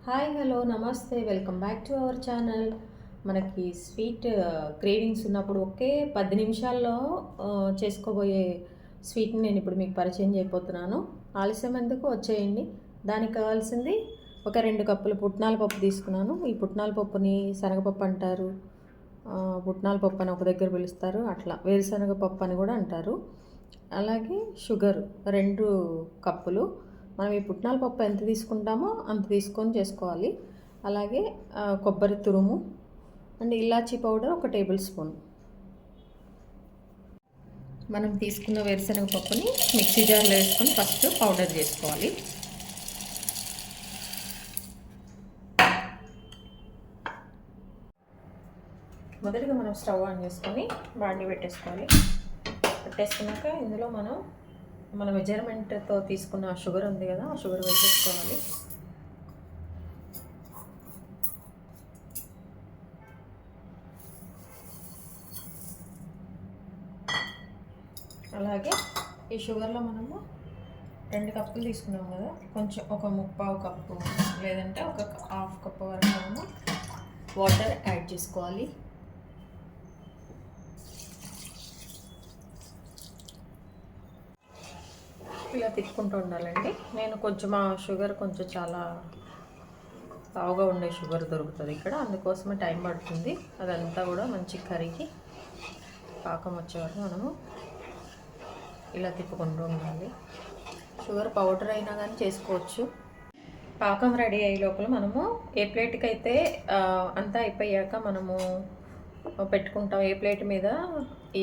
Hi hello నమస్తే welcome back to our channel. మనకి sweet cravings ఉన్నప్పుడు ఒకే 10 నిమిషాల్లో చేసుకోబోయే స్వీట్ని నేను ఇప్పుడు మీకు పరిచయం చేయబోతున్నాను. ఆలస్యం ఎందుకు, వచ్చేయండి. దానికి కావాల్సింది ఒక 2 కప్పులు పుట్నాల పప్పు తీసుకున్నాను. ఈ పుట్నాల పప్పుని శనగపప్పు అంటారు, పుట్నాల పప్పు అని ఒక దగ్గర పిలుస్తారు, అట్లా వేరుశనగ పప్పు అని కూడా అంటారు. అలాగే షుగర్ 2 కప్పులు. మనం ఈ పుట్నాల పప్పు ఎంత తీసుకుంటామో అంత తీసుకొని చేసుకోవాలి. అలాగే కొబ్బరి తురుము and elaichi powder 1 table spoon. మనం తీసుకున్న వేరుశనగ పప్పుని మిక్సీ జార్లో వేసుకొని ఫస్ట్ పౌడర్ చేసుకోవాలి. మొదటిగా మనం స్టవ్ ఆన్ చేసుకొని బాండి పెట్టేసుకున్నాక ఇందులో మన మెజర్మెంట్తో తీసుకున్న షుగర్ ఉంది కదా, ఆ షుగర్ వేసేసుకోవాలి. అలాగే ఈ షుగర్లో మనము 2 కప్పులు తీసుకున్నాం కదా, కొంచెం ఒక 3/4 కప్పు లేదంటే ఒక 1/2 కప్పు వరకు మనము వాటర్ యాడ్ చేసుకోవాలి. ఇలా తిప్పుకుంటూ ఉండాలండి. నేను కొంచెం ఆ షుగర్ కొంచెం చాలా లావుగా ఉండే షుగర్ దొరుకుతుంది ఇక్కడ, అందుకోసమే టైం పడుతుంది. అదంతా కూడా మంచి కరిగి పాకం వచ్చే వరకు మనము ఇలా తిప్పుకుంటూ ఉండాలి. షుగర్ పౌడర్ అయినా కానీ చేసుకోవచ్చు. పాకం రెడీ అయ్యే లోపల మనము ఏ ప్లేట్కి అయితే అంతా అయిపోయాక మనము పెట్టుకుంటాం, ఏ ప్లేట్ మీద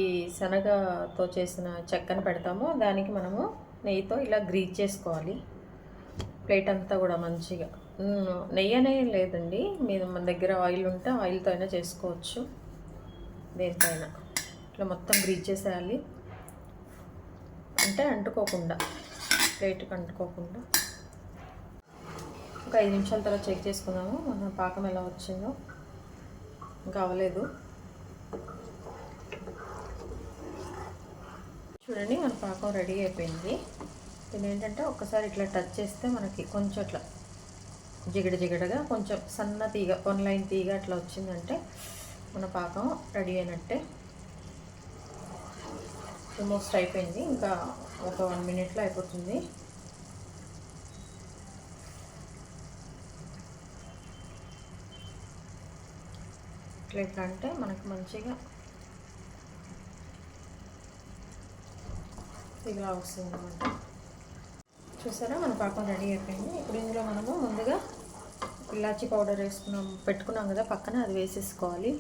ఈ శనగతో చేసిన చెక్కను పెడతామో దానికి మనము నెయ్యితో ఇలా గ్రీజ్ చేసుకోవాలి. ప్లేట్ అంతా కూడా మంచిగా, నెయ్యి అనేది లేదండి, మన దగ్గర ఆయిల్ ఉంటే ఆయిల్తో అయినా చేసుకోవచ్చు. దేనికైనా ఇట్లా మొత్తం గ్రీజ్ చేసేయాలి, అంటే అంటుకోకుండా, ప్లేట్కి అంటుకోకుండా. ఒక 5 నిమిషాల తర్వాత చెక్ చేసుకుందాము మన పాకం ఎలా వచ్చిందో. ఇంకా అవ్వలేదు చూడండి, మన పాకం రెడీ అయిపోయింది. దీని ఏంటంటే ఒక్కసారి ఇట్లా టచ్ చేస్తే మనకి కొంచెం అట్లా జిగడగా కొంచెం సన్న తీగ, 1 లైన్ తీగ అట్లా వచ్చిందంటే మన పాకం రెడీ అయినట్టే. ఆల్మోస్ట్ అయిపోయింది, ఇంకా ఒక 1 మినిట్లో అయిపోతుంది. ఇట్లా అంటే మనకు మంచిగా ఇలా వస్తుంది అన్నమాట. చూసారా, మన పాకం రెడీ అయిపోయింది. ఇప్పుడు ఇందులో మనము ముందుగా ఇలాచీ పౌడర్ పెట్టుకున్నాం కదా పక్కన, అది వేసేసుకోవాలి.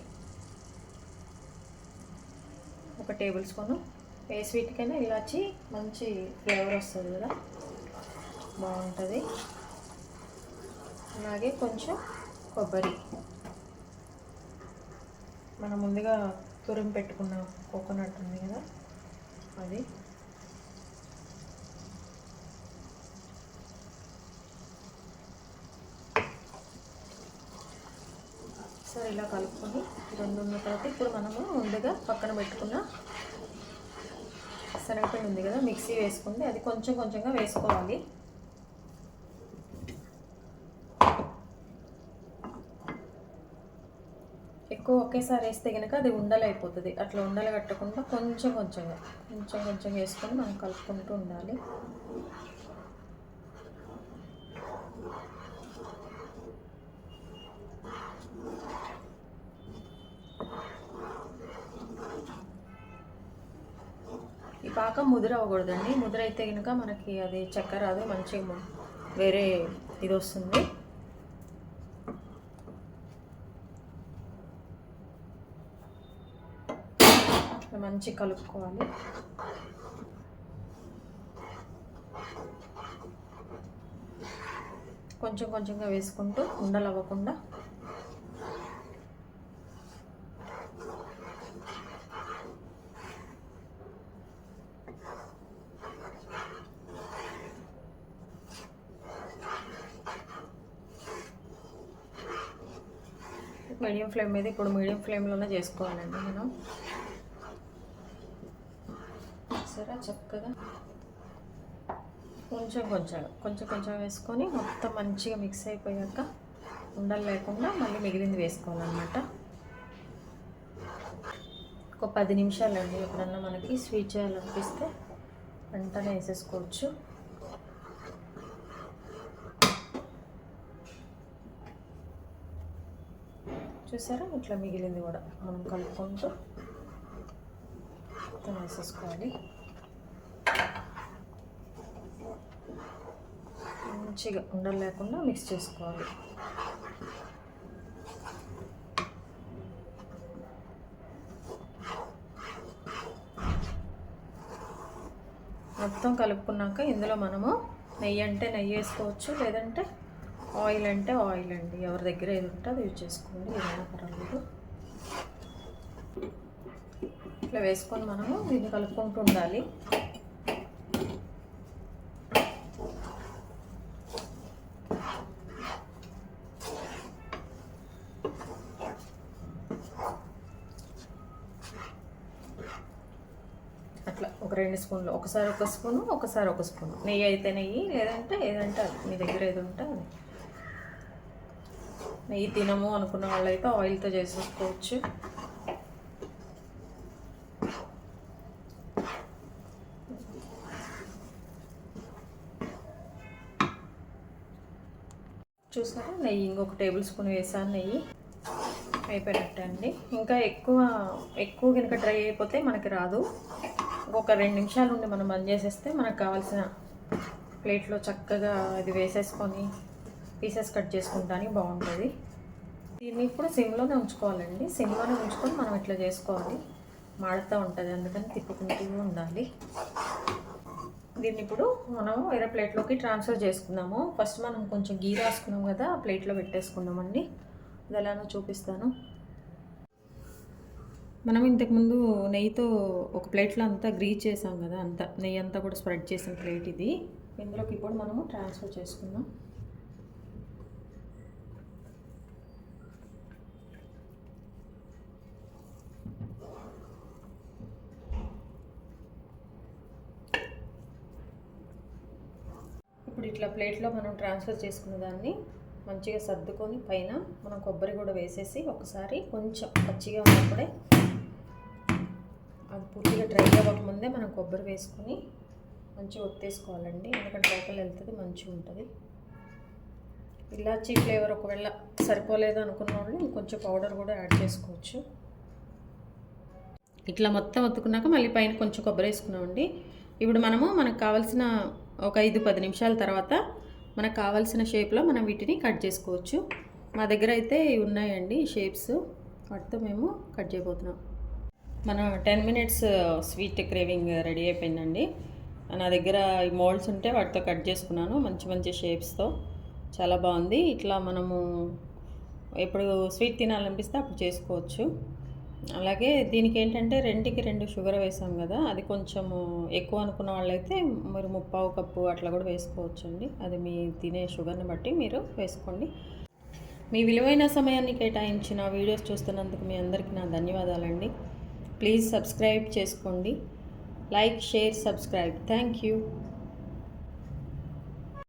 1 టేబుల్ స్పూను. ఏ స్వీట్కైనా ఇలాచీ మంచి ఫ్లేవర్ వస్తుంది కదా, బాగుంటుంది. అలాగే కొంచెం కొబ్బరి, మనం ముందుగా తురిమి పెట్టుకున్న కోకోనట్ ఉంది కదా, అది. సరే, ఇలా కలుపుకొని 2 ఉన్న తర్వాత ఇప్పుడు మనము ముందుగా పక్కన పెట్టుకున్న శనగపిండి ఉంది కదా, మిక్సీ వేసుకుంటే అది కొంచెం కొంచెంగా వేసుకోవాలి. ఎక్కువ ఒకేసారి వేస్తే కనుక అది ఉండలు అయిపోతుంది. అట్లా ఉండలు కట్టకుండా కొంచెం కొంచెం వేసుకొని మనం కలుపుకుంటూ ఉండాలి. ఈ పాకం ముదురు అవ్వకూడదండి, ముదురైతే కనుక మనకి అది చక్కెర రాదు, మంచిగా వేరే ఇది వస్తుంది. మంచి కలుపుకోవాలి. కొంచెంగా వేసుకుంటూ ఉండలు అవ్వకుండా. మీడియం ఫ్లేమ్ మీద, ఇప్పుడు మీడియం ఫ్లేమ్లోనే చేసుకోవాలండి మనం. సరే, చక్కగా కొంచెం వేసుకొని మొత్తం మంచిగా మిక్స్ అయిపోయాక ఉండలు లేకుండా మళ్ళీ మిగిలింది వేసుకోవాలన్నమాట. ఒక 10 నిమిషాలండి. ఎప్పుడన్నా మనకి స్వీట్ చేయాలనిపిస్తే వెంటనే వేసేసుకోవచ్చు. చూసారా, ఇట్లా మిగిలింది కూడా మనం కలుపుకుంటూ మొత్తం వేసేసుకోవాలి. మంచిగా ఉండలు లేకుండా మిక్స్ చేసుకోవాలి. మొత్తం కలుపుకున్నాక ఇందులో మనము నెయ్యి అంటే నెయ్యి వేసుకోవచ్చు, లేదంటే ఆయిల్ అంటే ఆయిల్ అండి. ఎవరి దగ్గర ఏది ఉంటే అది యూజ్ చేసుకోండి, ఏదైనా పర్వాలేదు. ఇట్లా వేసుకొని మనము దీన్ని కలుపుకుంటూ ఉండాలి. అట్లా ఒక 2 స్పూన్లు, ఒకసారి ఒక స్పూను, ఒకసారి ఒక స్పూను నెయ్యి అయితే నెయ్యి, లేదంటే ఏదంటే అది మీ దగ్గర ఏది ఉంటే అది. నెయ్యి తినము అనుకున్న వాళ్ళైతే ఆయిల్తో చేసేసుకోవచ్చు. చూసారా, నెయ్యి ఇంకొక టేబుల్ స్పూన్ వేసాను. నెయ్యి అయిపోయినట్టే అండి. ఇంకా ఎక్కువ కనుక డ్రై అయిపోతే మనకి రాదు. ఇంకొక 2 నిమిషాలు ఉండి మనం బంద్ చేసేస్తే మనకు కావాల్సిన ప్లేట్లో చక్కగా ఇది వేసేసుకొని పీసెస్ కట్ చేసుకుంటానికి బాగుంటుంది. దీన్ని ఇప్పుడు సిమ్లోనే ఉంచుకోవాలండి. సిమ్లోనే ఉంచుకొని మనం ఇట్లా చేసుకోవాలి. మాడుతూ ఉంటుంది, అందుకని తిప్పుకుంటూ ఉండాలి. దీన్ని ఇప్పుడు మనం వేరే ప్లేట్లోకి ట్రాన్స్ఫర్ చేసుకుందాము. ఫస్ట్ మనం కొంచెం గీ రాసుకున్నాం కదా, ఆ ప్లేట్లో పెట్టేసుకుందామండి. అది ఎలానో చూపిస్తాను. మనం ఇంతకుముందు నెయ్యితో ఒక ప్లేట్లో అంతా గ్రీజ్ చేసాం కదా, అంతా నెయ్యి అంతా కూడా స్ప్రెడ్ చేసిన ప్లేట్ ఇది. ఇందులోకి ఇప్పుడు మనము ట్రాన్స్ఫర్ చేసుకుందాం. ఇప్పుడు ఇట్లా ప్లేట్లో మనం ట్రాన్స్ఫర్ చేసుకున్న దాన్ని మంచిగా సర్దుకొని పైన మనం కొబ్బరి కూడా వేసేసి ఒకసారి కొంచెం పచ్చిగా ఉన్నప్పుడే, అది పూర్తిగా డ్రై అవ్వకముందే మనం కొబ్బరి వేసుకొని మంచిగా ఒత్తేసుకోవాలండి. ఎందుకంటే లోపల వెళ్తుంది, మంచిగా ఉంటుంది. ఇలాచీ ఫ్లేవర్ ఒకవేళ సరిపోలేదు అనుకున్న వాళ్ళు ఇంకొంచెం పౌడర్ కూడా యాడ్ చేసుకోవచ్చు. ఇట్లా మొత్తం ఒత్తుకున్నాక మళ్ళీ పైన కొంచెం కొబ్బరి వేసుకున్నామండి. ఇప్పుడు మనకు కావాల్సిన ఒక 5-10 నిమిషాల తర్వాత మనకు కావాల్సిన షేప్లో మనం వీటిని కట్ చేసుకోవచ్చు. మా దగ్గర అయితే ఇవి ఉన్నాయండి షేప్స్, వాటితో మేము కట్ చేయబోతున్నాం. మన 10 మినిట్స్ స్వీట్ క్రేవింగ్ రెడీ అయిపోయిందండి. నా దగ్గర ఈ మోల్డ్స్ ఉంటే వాటితో కట్ చేసుకున్నాను, మంచి మంచి షేప్స్తో. చాలా బాగుంది. ఇట్లా మనము ఎప్పుడు స్వీట్ తినాలనిపిస్తే అప్పుడు చేసుకోవచ్చు. అలాగే దీనికి ఏంటంటే 2కి 2 షుగర్ వేసాం కదా, అది కొంచెం ఎక్కువ అనుకున్న వాళ్ళైతే మీరు 3/4 కప్పు అట్లా కూడా వేసుకోవచ్చు అండి. అది మీ తినే షుగర్ని బట్టి మీరు వేసుకోండి. మీ విలువైన సమయాన్ని కేటాయించిన వీడియోస్ చూస్తున్నందుకు మీ అందరికీ నా ధన్యవాదాలండి. ప్లీజ్ సబ్స్క్రైబ్ చేసుకోండి. Like, share, subscribe. Thank you.